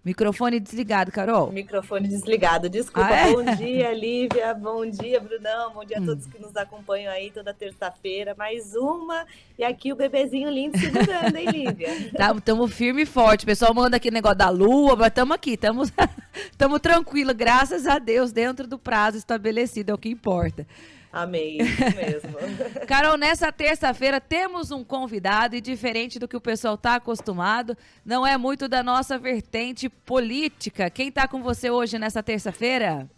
Microfone desligado, Carol. Microfone desligado. Desculpa. Ah, é? Bom dia, Lívia. Bom dia, Brunão. Bom dia a todos que nos acompanham aí toda terça-feira. Mais uma. E aqui o bebezinho lindo segurando, hein, Lívia? Estamos firme e forte. O pessoal manda aquele negócio da lua, mas estamos aqui, estamos tranquilos, graças a Deus, dentro do prazo estabelecido, é o que importa. Amei, isso mesmo. Carol, nessa terça-feira temos um convidado e diferente do que o pessoal está acostumado, não é muito da nossa vertente política. Quem está com você hoje nessa terça-feira?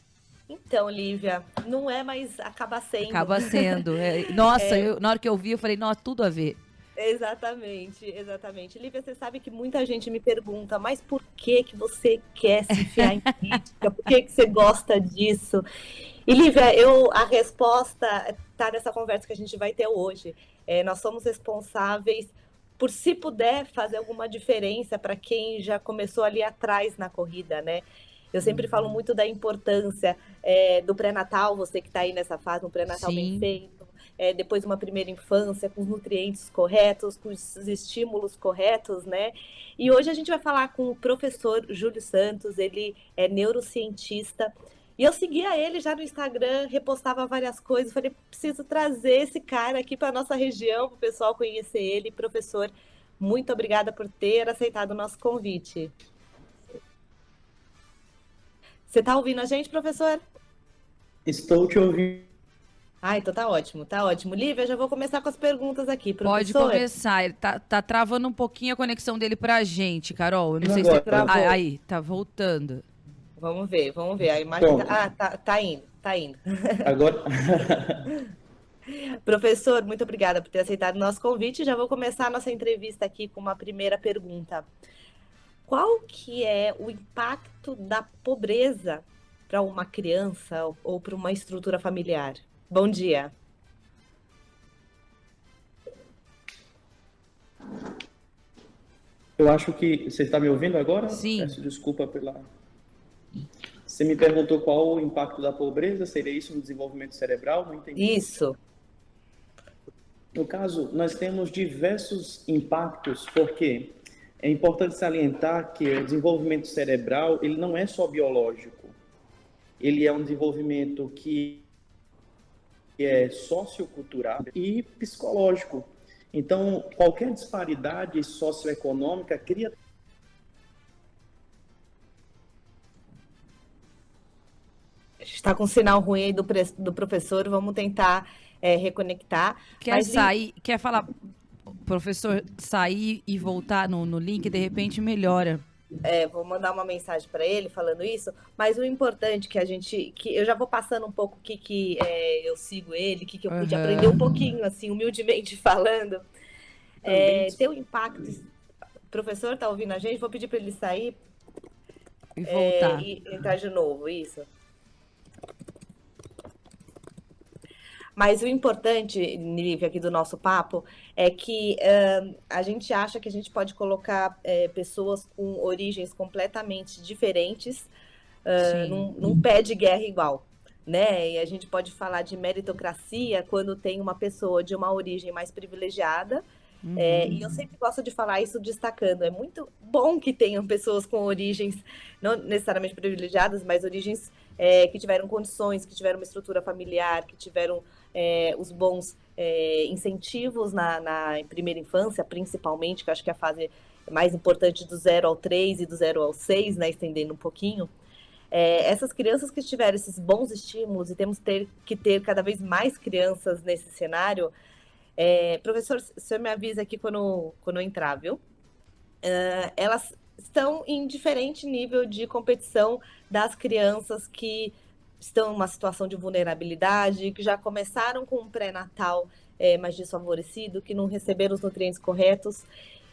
Então, Lívia, não é, mas acaba sendo. Acaba sendo. Nossa, na hora que eu vi, eu falei, nossa, tudo a ver. Exatamente, exatamente. Lívia, você sabe que muita gente me pergunta, mas por que você quer se enfiar em política? Por que você gosta disso? E, Lívia, a resposta está nessa conversa que a gente vai ter hoje. Nós somos responsáveis por, se puder, fazer alguma diferença para quem já começou ali atrás na corrida, né? Eu sempre falo muito da importância do pré-natal, você que está aí nessa fase, um pré-natal bem feito, depois uma primeira infância, com os nutrientes corretos, com os estímulos corretos, né? E hoje a gente vai falar com o professor Júlio Santos, ele é neurocientista, e eu seguia ele já no Instagram, repostava várias coisas, falei, preciso trazer esse cara aqui para nossa região, para o pessoal conhecer ele. Professor, muito obrigada por ter aceitado o nosso convite. Você está ouvindo a gente, professor? Estou te ouvindo. Então tá ótimo, tá ótimo. Lívia, já vou começar com as perguntas aqui, professor. Pode começar, ele tá travando um pouquinho a conexão dele pra gente, Carol. Eu não sei Agora, se... Aí, tá voltando. Vamos ver. A imagem tá indo. Agora... Professor, muito obrigada por ter aceitado o nosso convite. Já vou começar a nossa entrevista aqui com uma primeira pergunta. Qual que é o impacto da pobreza para uma criança ou para uma estrutura familiar? Bom dia. Eu acho que... Você está me ouvindo agora? Sim. Peço desculpa pela... Você me perguntou qual o impacto da pobreza, seria isso no desenvolvimento cerebral? Não entendi. Isso. No caso, nós temos diversos impactos, porque é importante salientar que o desenvolvimento cerebral, ele não é só biológico. Ele é um desenvolvimento que é sociocultural e psicológico. Então, qualquer disparidade socioeconômica cria... A gente está com um sinal ruim aí do professor, vamos tentar reconectar. Quer falar, professor, sair e voltar no link, de repente melhora. Vou mandar uma mensagem para ele falando isso, mas o importante que eu já vou passando um pouco o que eu sigo ele, que eu pude aprender um pouquinho, assim, humildemente falando, ter um impacto. O professor tá ouvindo a gente? Vou pedir para ele sair e voltar. E entrar de novo, isso. Mas o importante, Lívia, aqui do nosso papo, é que a gente acha que a gente pode colocar pessoas com origens completamente diferentes num pé de guerra igual, né? E a gente pode falar de meritocracia quando tem uma pessoa de uma origem mais privilegiada. E eu sempre gosto de falar isso destacando. É muito bom que tenham pessoas com origens, não necessariamente privilegiadas, mas origens que tiveram condições, que tiveram uma estrutura familiar, que tiveram os bons incentivos na primeira infância, principalmente, que eu acho que é a fase mais importante do 0 ao 3 e do 0 ao 6, né, estendendo um pouquinho. Essas crianças que tiveram esses bons estímulos, e temos que ter cada vez mais crianças nesse cenário. Professor, o senhor me avisa aqui quando eu entrar, viu? Elas estão em diferente nível de competição das crianças que estão em uma situação de vulnerabilidade, que já começaram com um pré-natal mais desfavorecido, que não receberam os nutrientes corretos,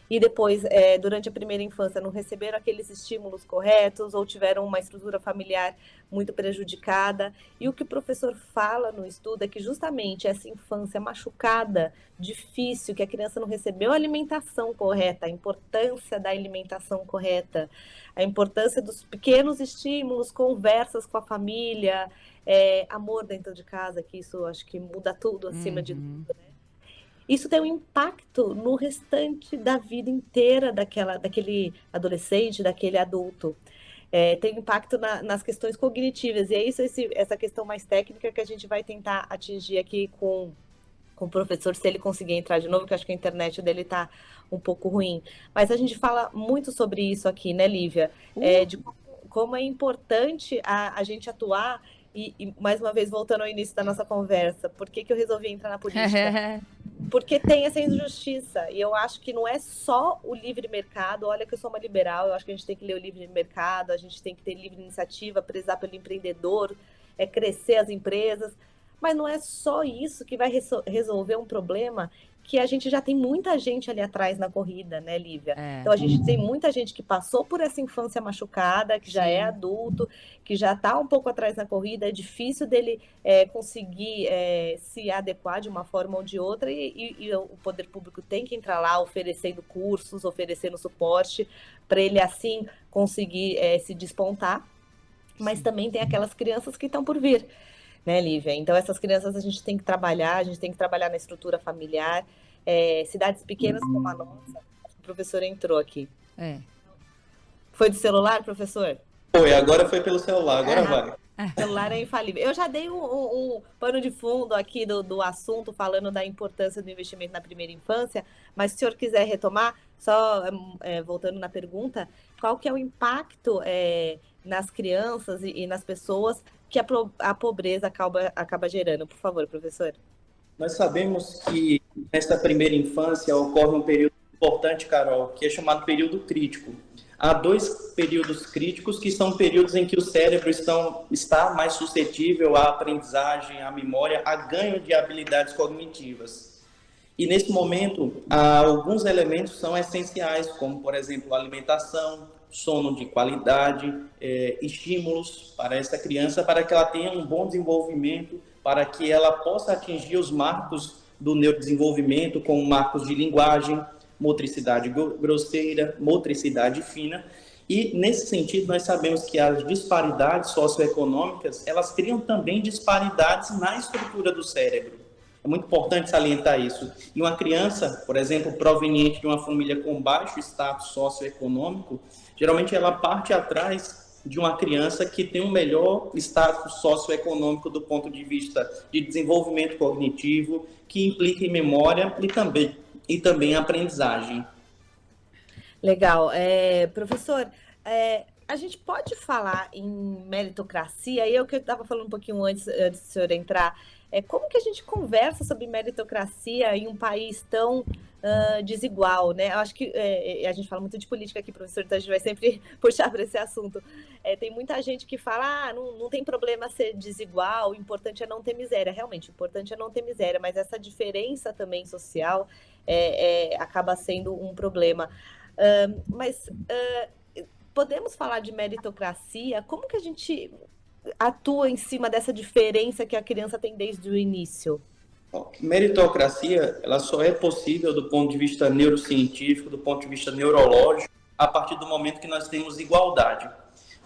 e depois, durante a primeira infância, não receberam aqueles estímulos corretos ou tiveram uma estrutura familiar muito prejudicada. E o que o professor fala no estudo é que justamente essa infância machucada, difícil, que a criança não recebeu a alimentação correta, a importância da alimentação correta, a importância dos pequenos estímulos, conversas com a família, amor dentro de casa, que isso acho que muda tudo acima de tudo, né? isso tem um impacto no restante da vida inteira daquele adolescente, daquele adulto. Tem impacto nas questões cognitivas, e é isso, essa questão mais técnica que a gente vai tentar atingir aqui com o professor, se ele conseguir entrar de novo, que eu acho que a internet dele está um pouco ruim. Mas a gente fala muito sobre isso aqui, né, Lívia? De como é importante a gente atuar, e mais uma vez, voltando ao início da nossa conversa, por que eu resolvi entrar na política? Porque tem essa injustiça, e eu acho que não é só o livre mercado. Olha que eu sou uma liberal, eu acho que a gente tem que ler o livre mercado, a gente tem que ter livre iniciativa, prezar pelo empreendedor, crescer as empresas, mas não é só isso que vai resolver um problema que a gente já tem muita gente ali atrás na corrida, né, Lívia? Então a gente tem muita gente que passou por essa infância machucada, que já é adulto, que já está um pouco atrás na corrida, é difícil dele conseguir se adequar de uma forma ou de outra, e o poder público tem que entrar lá oferecendo cursos, oferecendo suporte, para ele assim conseguir se despontar, mas também tem aquelas crianças que estão por vir, né, Lívia? Então, essas crianças a gente tem que trabalhar na estrutura familiar. Cidades pequenas como a nossa, o professor entrou aqui. Foi do celular, professor? Foi, agora foi pelo celular, agora vai. O celular é infalível. Eu já dei um pano de fundo aqui do assunto, falando da importância do investimento na primeira infância, mas se o senhor quiser retomar, só voltando na pergunta, qual que é o impacto nas crianças e nas pessoas que a pobreza acaba gerando? Por favor, professor. Nós sabemos que nesta primeira infância ocorre um período importante, Carol, que é chamado período crítico. Há 2 períodos críticos que são períodos em que o cérebro está mais suscetível à aprendizagem, à memória, a ganho de habilidades cognitivas. E nesse momento, alguns elementos são essenciais, como, por exemplo, alimentação, sono de qualidade, estímulos para essa criança, para que ela tenha um bom desenvolvimento, para que ela possa atingir os marcos do neurodesenvolvimento, como marcos de linguagem, motricidade grosseira, motricidade fina. E, nesse sentido, nós sabemos que as disparidades socioeconômicas, elas criam também disparidades na estrutura do cérebro. É muito importante salientar isso. E uma criança, por exemplo, proveniente de uma família com baixo status socioeconômico, geralmente ela parte atrás de uma criança que tem um melhor status socioeconômico do ponto de vista de desenvolvimento cognitivo, que implica em memória e também aprendizagem. Legal. Professor, a gente pode falar em meritocracia, e é o que eu estava falando um pouquinho antes do senhor entrar. Como que a gente conversa sobre meritocracia em um país tão desigual, né? Eu acho que a gente fala muito de política aqui, professor, então a gente vai sempre puxar para esse assunto. Tem muita gente que fala, não tem problema ser desigual, o importante é não ter miséria. Realmente, o importante é não ter miséria, mas essa diferença também social acaba sendo um problema. Mas podemos falar de meritocracia? Como que a gente atua em cima dessa diferença que a criança tem desde o início? Meritocracia, ela só é possível do ponto de vista neurocientífico, do ponto de vista neurológico, a partir do momento que nós temos igualdade.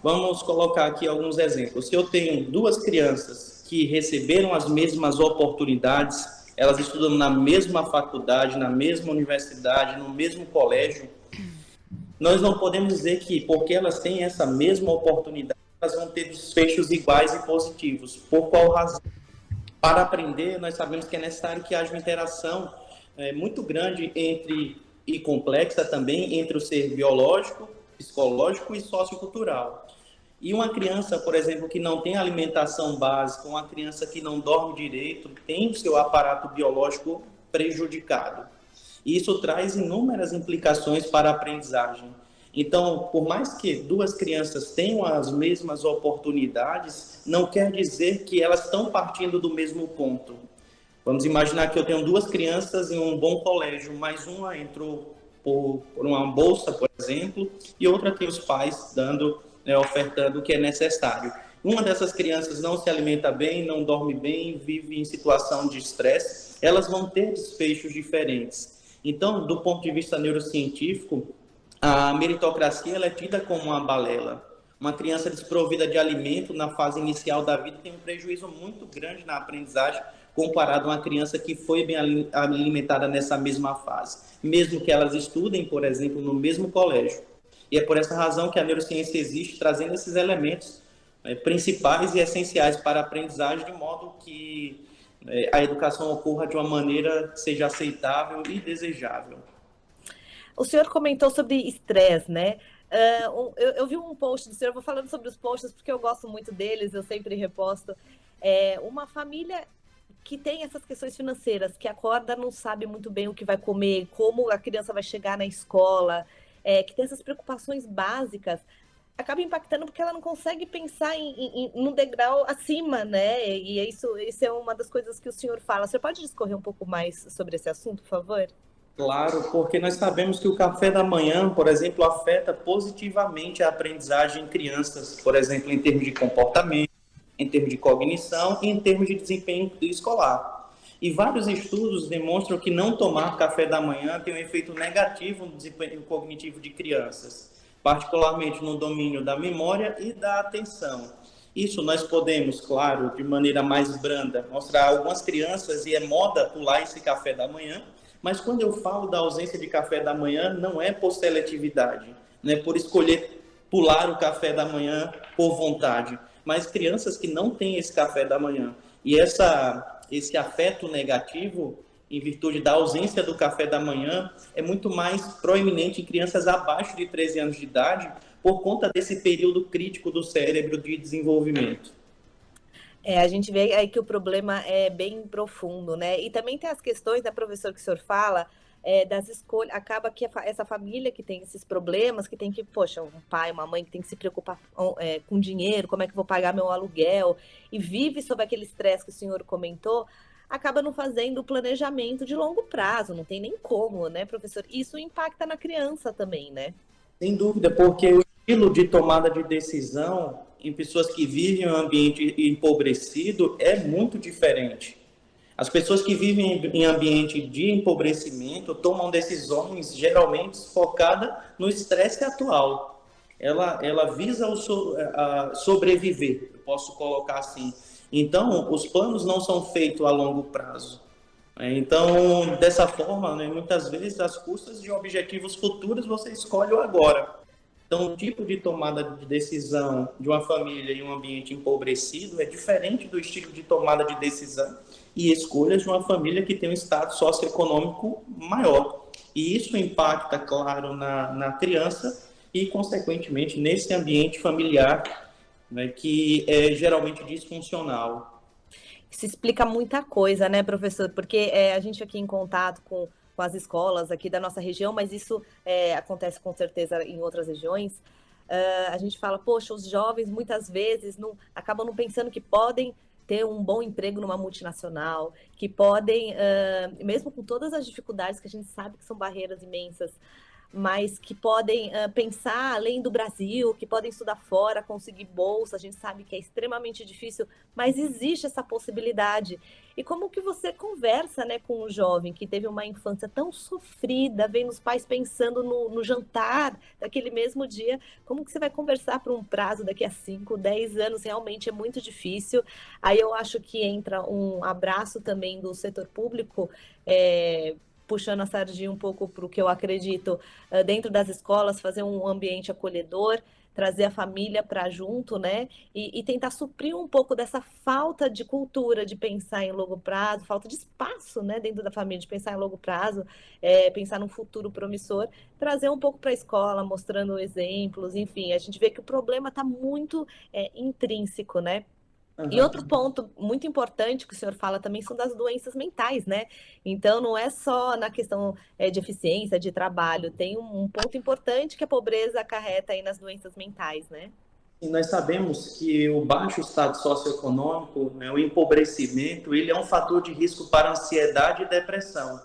Vamos colocar aqui alguns exemplos. Se eu tenho 2 crianças que receberam as mesmas oportunidades, elas estudam na mesma faculdade, na mesma universidade, no mesmo colégio, nós não podemos dizer que, porque elas têm essa mesma oportunidade, elas vão ter desfechos iguais e positivos. Por qual razão? Para aprender, nós sabemos que é necessário que haja uma interação muito grande e complexa também entre o ser biológico, psicológico e sociocultural. E uma criança, por exemplo, que não tem alimentação básica, uma criança que não dorme direito, tem o seu aparato biológico prejudicado. E isso traz inúmeras implicações para a aprendizagem. Então, por mais que 2 crianças tenham as mesmas oportunidades, não quer dizer que elas estão partindo do mesmo ponto. Vamos imaginar que eu tenho 2 crianças em um bom colégio, mas uma entrou por uma bolsa, por exemplo, e outra tem os pais ofertando o que é necessário. Uma dessas crianças não se alimenta bem, não dorme bem, vive em situação de estresse, elas vão ter desfechos diferentes. Então, do ponto de vista neurocientífico, a meritocracia ela é tida como uma balela. Uma criança desprovida de alimento na fase inicial da vida tem um prejuízo muito grande na aprendizagem, comparado a uma criança que foi bem alimentada nessa mesma fase, mesmo que elas estudem, por exemplo, no mesmo colégio. E é por essa razão que a neurociência existe, trazendo esses elementos principais e essenciais para a aprendizagem, de modo que a educação ocorra de uma maneira que seja aceitável e desejável. O senhor comentou sobre estresse, né? Eu vi um post do senhor, vou falando sobre os posts porque eu gosto muito deles, eu sempre reposto. Uma família que tem essas questões financeiras, que acorda, não sabe muito bem o que vai comer, como a criança vai chegar na escola, que tem essas preocupações básicas, acaba impactando porque ela não consegue pensar num degrau acima, né? E isso é uma das coisas que o senhor fala. O senhor pode discorrer um pouco mais sobre esse assunto, por favor? Claro, porque nós sabemos que o café da manhã, por exemplo, afeta positivamente a aprendizagem em crianças, por exemplo, em termos de comportamento, em termos de cognição e em termos de desempenho escolar. E vários estudos demonstram que não tomar café da manhã tem um efeito negativo no desempenho cognitivo de crianças, particularmente no domínio da memória e da atenção. Isso nós podemos, claro, de maneira mais branda, mostrar a algumas crianças, e é moda pular esse café da manhã, mas quando eu falo da ausência de café da manhã, não é por seletividade, não é por escolher pular o café da manhã por vontade, mas crianças que não têm esse café da manhã. E esse afeto negativo, em virtude da ausência do café da manhã, é muito mais proeminente em crianças abaixo de 13 anos de idade, por conta desse período crítico do cérebro de desenvolvimento. A gente vê aí que o problema é bem profundo, né? E também tem as questões, né, professor, que o senhor fala, das escolhas. Acaba que essa família que tem esses problemas, que tem que, poxa, um pai, uma mãe que tem que se preocupar com dinheiro, como é que eu vou pagar meu aluguel, e vive sob aquele estresse que o senhor comentou, acaba não fazendo o planejamento de longo prazo, não tem nem como, né, professor? Isso impacta na criança também, né? Sem dúvida, porque o estilo de tomada de decisão em pessoas que vivem em um ambiente empobrecido é muito diferente. As pessoas que vivem em ambiente de empobrecimento tomam decisões geralmente focadas no estresse atual. Ela visa a sobreviver, eu posso colocar assim. Então, os planos não são feitos a longo prazo. Então, dessa forma, né, muitas vezes, às custas de objetivos futuros, você escolhe o agora. Então, o tipo de tomada de decisão de uma família em um ambiente empobrecido é diferente do estilo de tomada de decisão e escolhas de uma família que tem um status socioeconômico maior. E isso impacta, claro, na criança e, consequentemente, nesse ambiente familiar, né, que é geralmente disfuncional. Isso explica muita coisa, né, professor? Porque a gente aqui em contato com as escolas aqui da nossa região, mas isso acontece com certeza em outras regiões, a gente fala, poxa, os jovens muitas vezes acabam não pensando que podem ter um bom emprego numa multinacional, que podem, mesmo com todas as dificuldades que a gente sabe que são barreiras imensas, mas que podem pensar além do Brasil, que podem estudar fora, conseguir bolsa. A gente sabe que é extremamente difícil, mas existe essa possibilidade. E como que você conversa, né, com um jovem que teve uma infância tão sofrida, vendo os pais pensando no jantar daquele mesmo dia, como que você vai conversar para um prazo daqui a 5, 10 anos? Realmente é muito difícil. Aí eu acho que entra um abraço também do setor público, puxando a sardinha um pouco para o que eu acredito, dentro das escolas, fazer um ambiente acolhedor, trazer a família para junto, né? E tentar suprir um pouco dessa falta de cultura de pensar em longo prazo, falta de espaço, né, dentro da família, de pensar em longo prazo, pensar num futuro promissor, trazer um pouco para a escola, mostrando exemplos, enfim, a gente vê que o problema está muito intrínseco, né? E outro ponto muito importante que o senhor fala também são das doenças mentais, né? Então, não é só na questão de eficiência, de trabalho, tem um ponto importante que a pobreza acarreta aí nas doenças mentais, né? E nós sabemos que o baixo estado socioeconômico, né, o empobrecimento, ele é um fator de risco para ansiedade e depressão.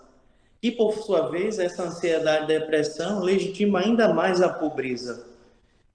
E, por sua vez, essa ansiedade e depressão legitima ainda mais a pobreza.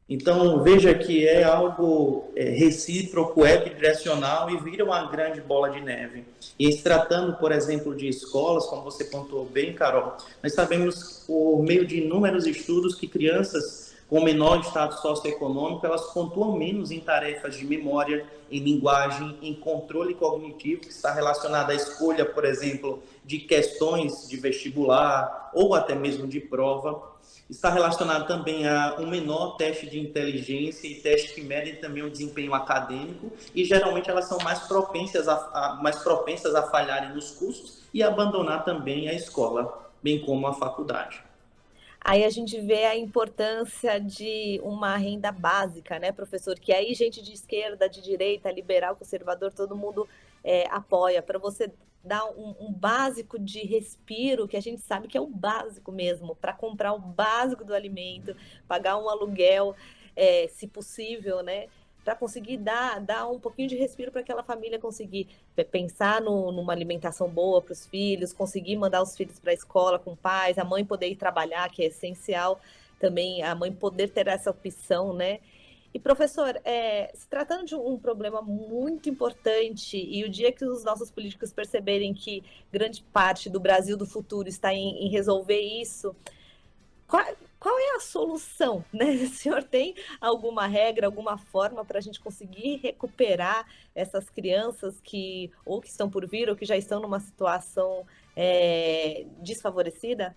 Então, veja que é algo recíproco, bidirecional e vira uma grande bola de neve. E se tratando, por exemplo, de escolas, como você pontuou bem, Carol, nós sabemos, por meio de inúmeros estudos, que crianças com menor status socioeconômico, elas pontuam menos em tarefas de memória, em linguagem, em controle cognitivo, que está relacionado à escolha, por exemplo, de questões de vestibular ou até mesmo de prova. Está relacionado também a um menor teste de inteligência e testes que medem também o desempenho acadêmico, e geralmente elas são mais propensas a falharem nos cursos e abandonar também a escola, bem como a faculdade. Aí a gente vê a importância de uma renda básica, né, professor? Que aí gente de esquerda, de direita, liberal, conservador, todo mundo apoia, para você dar um básico de respiro, que a gente sabe que é o básico mesmo, para comprar o básico do alimento, pagar um aluguel, se possível, né? Para conseguir dar um pouquinho de respiro para aquela família conseguir pensar numa alimentação boa para os filhos, conseguir mandar os filhos para a escola com paz, a mãe poder ir trabalhar, que é essencial também, a mãe poder ter essa opção, né? E, professor, se tratando de um problema muito importante, e o dia que os nossos políticos perceberem que grande parte do Brasil do futuro está em resolver isso, qual é a solução, né? O senhor tem alguma regra, alguma forma para a gente conseguir recuperar essas crianças que estão por vir ou que já estão numa situação desfavorecida?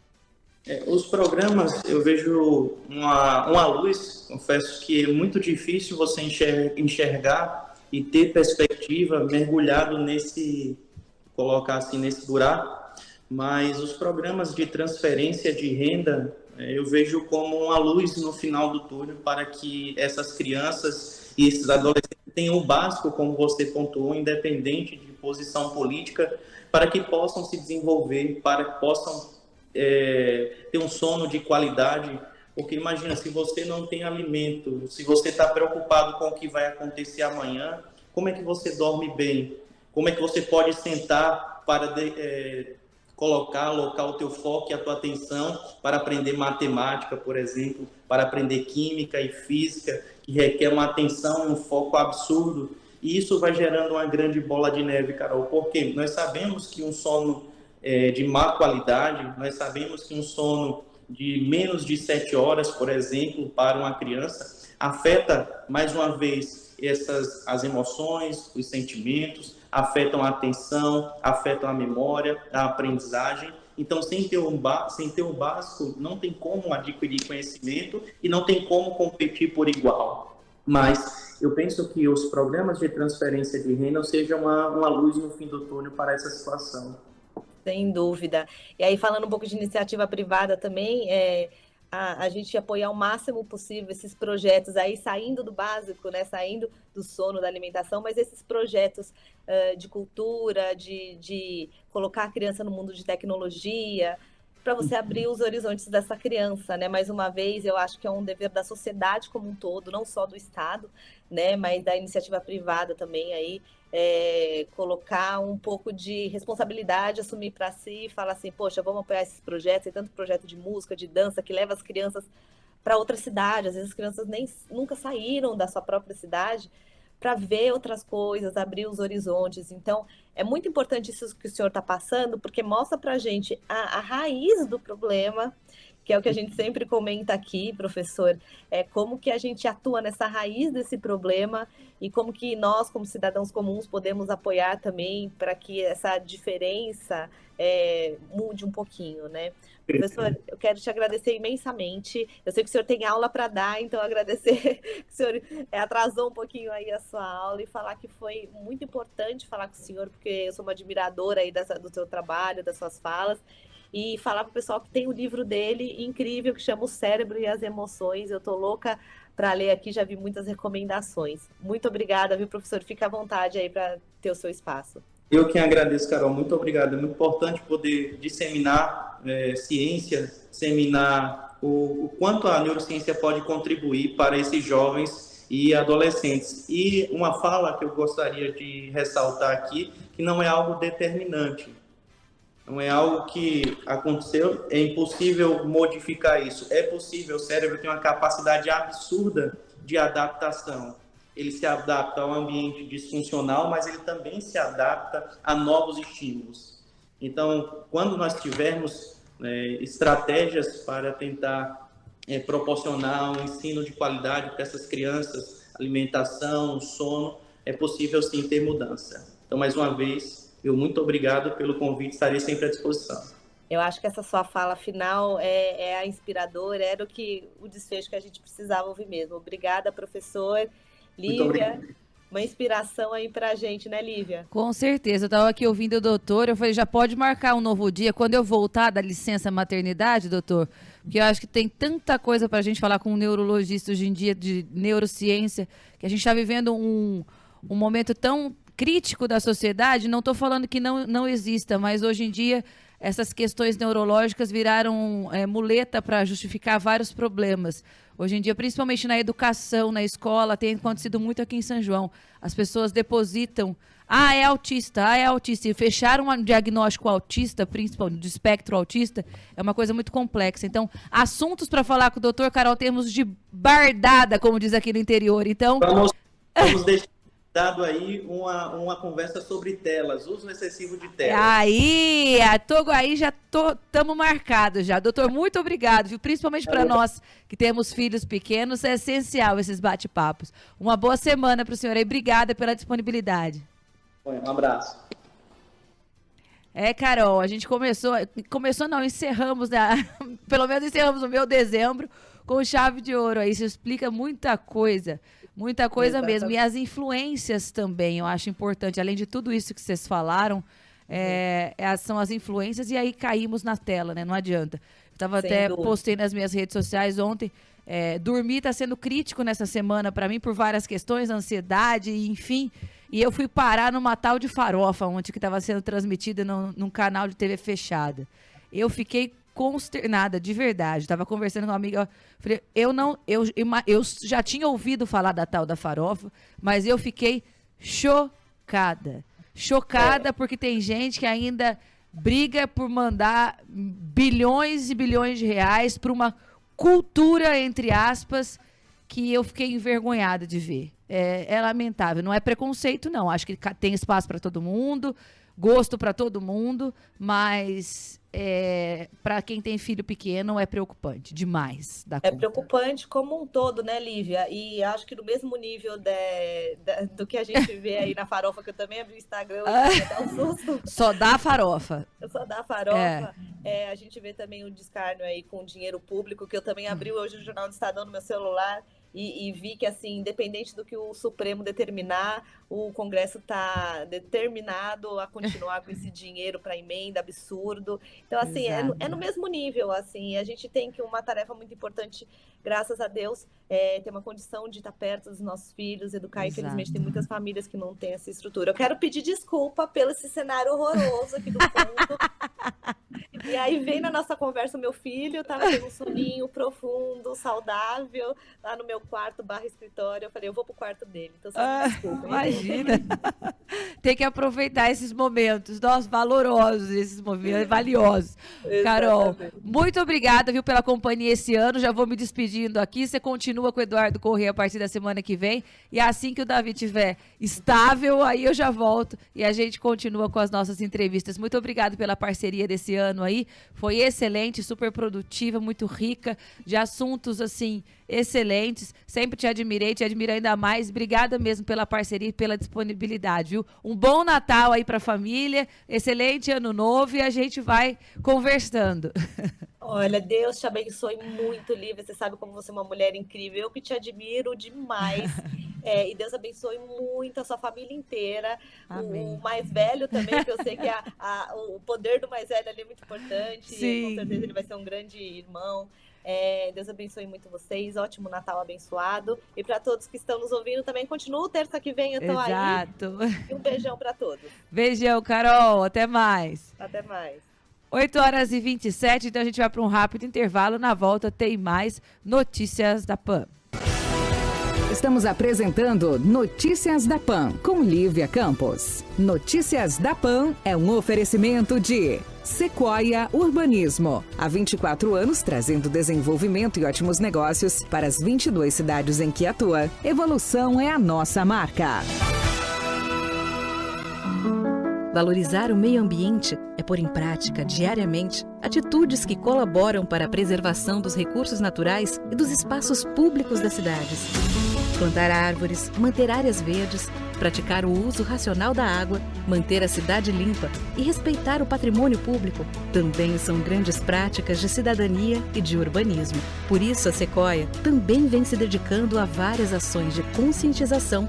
Os programas, eu vejo uma luz, confesso que é muito difícil você enxergar e ter perspectiva mergulhado colocar assim, nesse buraco, mas os programas de transferência de renda, eu vejo como uma luz no final do túnel para que essas crianças e esses adolescentes tenham o básico, como você pontuou, independente de posição política, para que possam se desenvolver, para que possam ter um sono de qualidade, porque imagina, se você não tem alimento, se você está preocupado com o que vai acontecer amanhã, como é que você dorme bem? Como é que você pode sentar para alocar o teu foco e a tua atenção para aprender matemática, por exemplo, para aprender química e física, que requer uma atenção e um foco absurdo, e isso vai gerando uma grande bola de neve, Carol, porque nós sabemos que um sono de má qualidade, nós sabemos que um sono de menos de 7 horas, por exemplo, para uma criança, afeta, mais uma vez, as emoções, os sentimentos, afetam a atenção, afetam a memória, a aprendizagem. Então, sem ter o básico, não tem como adquirir conhecimento e não tem como competir por igual. Mas eu penso que os programas de transferência de renda sejam uma luz no fim do túnel para essa situação. Sem dúvida. E aí, falando um pouco de iniciativa privada também, a gente apoiar o máximo possível esses projetos aí, saindo do básico, né, saindo do sono, da alimentação, mas esses projetos de cultura, de colocar a criança no mundo de tecnologia, para você abrir os horizontes dessa criança, né? Mais uma vez, eu acho que é um dever da sociedade como um todo, não só do Estado, né, mas da iniciativa privada também aí, colocar um pouco de responsabilidade, assumir para si e falar assim, poxa, vamos apoiar esses projetos, tem tanto projeto de música, de dança, que leva as crianças para outra cidade, às vezes as crianças nunca saíram da sua própria cidade, para ver outras coisas, abrir os horizontes. Então, é muito importante isso que o senhor está passando, porque mostra para a gente a raiz do problema, que é o que a gente sempre comenta aqui, professor, como que a gente atua nessa raiz desse problema e como que nós, como cidadãos comuns, podemos apoiar também para que essa diferença mude um pouquinho, né? Professor, eu quero te agradecer imensamente. Eu sei que o senhor tem aula para dar, então agradecer que o senhor atrasou um pouquinho aí a sua aula e falar que foi muito importante falar com o senhor, porque eu sou uma admiradora aí do seu trabalho, das suas falas, e falar para o pessoal que tem o livro dele, incrível, que chama O Cérebro e as Emoções. Eu estou louca para ler aqui, já vi muitas recomendações. Muito obrigada, viu, professor? Fica à vontade aí para ter o seu espaço. Eu que agradeço, Carol. Muito obrigado. É muito importante poder disseminar ciência, disseminar o quanto a neurociência pode contribuir para esses jovens e adolescentes. E uma fala que eu gostaria de ressaltar aqui, que não é algo determinante. Não é algo que aconteceu, é impossível modificar isso. É possível, o cérebro tem uma capacidade absurda de adaptação. Ele se adapta ao ambiente disfuncional, mas ele também se adapta a novos estímulos. Então, quando nós tivermos estratégias para tentar proporcionar um ensino de qualidade para essas crianças, alimentação, sono, é possível sim ter mudança. Então, mais uma vez, muito obrigado pelo convite, estarei sempre à disposição. Eu acho que essa sua fala final é a inspiradora, era o desfecho que a gente precisava ouvir mesmo. Obrigada, professor. Lívia, uma inspiração aí pra gente, né, Lívia? Com certeza, eu estava aqui ouvindo o doutor, eu falei, já pode marcar um novo dia, quando eu voltar da licença maternidade, doutor, porque eu acho que tem tanta coisa para a gente falar com um neurologista hoje em dia, de neurociência, que a gente está vivendo um momento tão crítico da sociedade. Não estou falando que não exista, mas hoje em dia essas questões neurológicas viraram muleta para justificar vários problemas. Hoje em dia, principalmente na educação, na escola, tem acontecido muito aqui em São João. As pessoas depositam, é autista, E fechar um diagnóstico autista, principalmente do espectro autista, é uma coisa muito complexa. Então, assuntos para falar com o doutor, Carol, temos de bardada, como diz aqui no interior. Então, vamos deixar dado aí uma conversa sobre telas, uso excessivo de telas. Aí já estamos marcados já. Doutor, muito obrigado, viu? Principalmente para nós que temos filhos pequenos, é essencial esses bate-papos. Uma boa semana para o senhor aí. Obrigada pela disponibilidade. Um abraço. Carol, a gente encerramos, pelo menos encerramos o meu dezembro com chave de ouro aí. Isso explica muita coisa mesmo. E as influências também, eu acho importante. Além de tudo isso que vocês falaram, são as influências, e aí caímos na tela, né? Não adianta. Eu postei nas minhas redes sociais ontem, dormir está sendo crítico nessa semana para mim por várias questões, ansiedade, enfim. E eu fui parar numa tal de farofa ontem, que estava sendo transmitida num canal de TV fechada. Eu fiquei consternada, de verdade. Estava conversando com uma amiga, falei, eu já tinha ouvido falar da tal da farofa, mas eu fiquei chocada. Porque tem gente que ainda briga por mandar bilhões e bilhões de reais para uma cultura, entre aspas, que eu fiquei envergonhada de ver. É lamentável. Não é preconceito, não. Acho que tem espaço para todo mundo, gosto para todo mundo, mas para quem tem filho pequeno é preocupante demais. É preocupante como um todo, né, Lívia? E acho que no mesmo nível do que a gente vê aí na farofa, que eu também abri o Instagram, dá um susto. Só dá farofa. Só dá farofa. A gente vê também o descarno aí com dinheiro público, que eu também abri hoje o Jornal do Estadão no meu celular. E vi que, assim, independente do que o Supremo determinar, o Congresso está determinado a continuar com esse dinheiro para emenda absurdo. Então, assim, é no mesmo nível, assim. A gente tem uma tarefa muito importante, graças a Deus, ter uma condição de estar perto dos nossos filhos, educar. Exato. Infelizmente, tem muitas famílias que não têm essa estrutura. Eu quero pedir desculpa pelo esse cenário horroroso aqui do fundo. E aí vem na nossa conversa o meu filho, tava tendo um soninho profundo, saudável, lá no meu quarto/escritório. Eu falei, eu vou pro quarto dele. Então, desculpa. Imagina. Tem que aproveitar esses momentos, valorosos, esses momentos valiosos. Exatamente. Carol, muito obrigada, viu, pela companhia esse ano. Já vou me despedindo aqui. Você continua com o Eduardo Corrêa a partir da semana que vem. E assim que o Davi estiver estável, aí eu já volto e a gente continua com as nossas entrevistas. Muito obrigada pela parceria desse ano aí. Foi excelente, super produtiva, muito rica, de assuntos, assim, excelentes. Sempre te admiro ainda mais. Obrigada mesmo pela parceria e pela disponibilidade, viu? Um bom Natal aí pra família, excelente Ano Novo, e a gente vai conversando. Olha, Deus te abençoe muito, Lívia. Você sabe como você é uma mulher incrível. Eu que te admiro demais. E Deus abençoe muito a sua família inteira. Amém. O mais velho também, que eu sei que o poder do mais velho ali é muito importante. Sim. Com certeza ele vai ser um grande irmão. Deus abençoe muito vocês. Ótimo Natal abençoado. E para todos que estão nos ouvindo também, continuo terça que vem, eu tô aí. Exato. E um beijão para todos. Beijão, Carol. Até mais. Até mais. 8h27, então a gente vai para um rápido intervalo. Na volta tem mais Notícias da PAN. Estamos apresentando Notícias da PAN, com Lívia Campos. Notícias da PAN é um oferecimento de Sequoia Urbanismo. Há 24 anos trazendo desenvolvimento e ótimos negócios para as 22 cidades em que atua. Evolução é a nossa marca. Valorizar o meio ambiente é pôr em prática diariamente atitudes que colaboram para a preservação dos recursos naturais e dos espaços públicos das cidades. Plantar árvores, manter áreas verdes, praticar o uso racional da água, manter a cidade limpa e respeitar o patrimônio público também são grandes práticas de cidadania e de urbanismo. Por isso, a Sequoia também vem se dedicando a várias ações de conscientização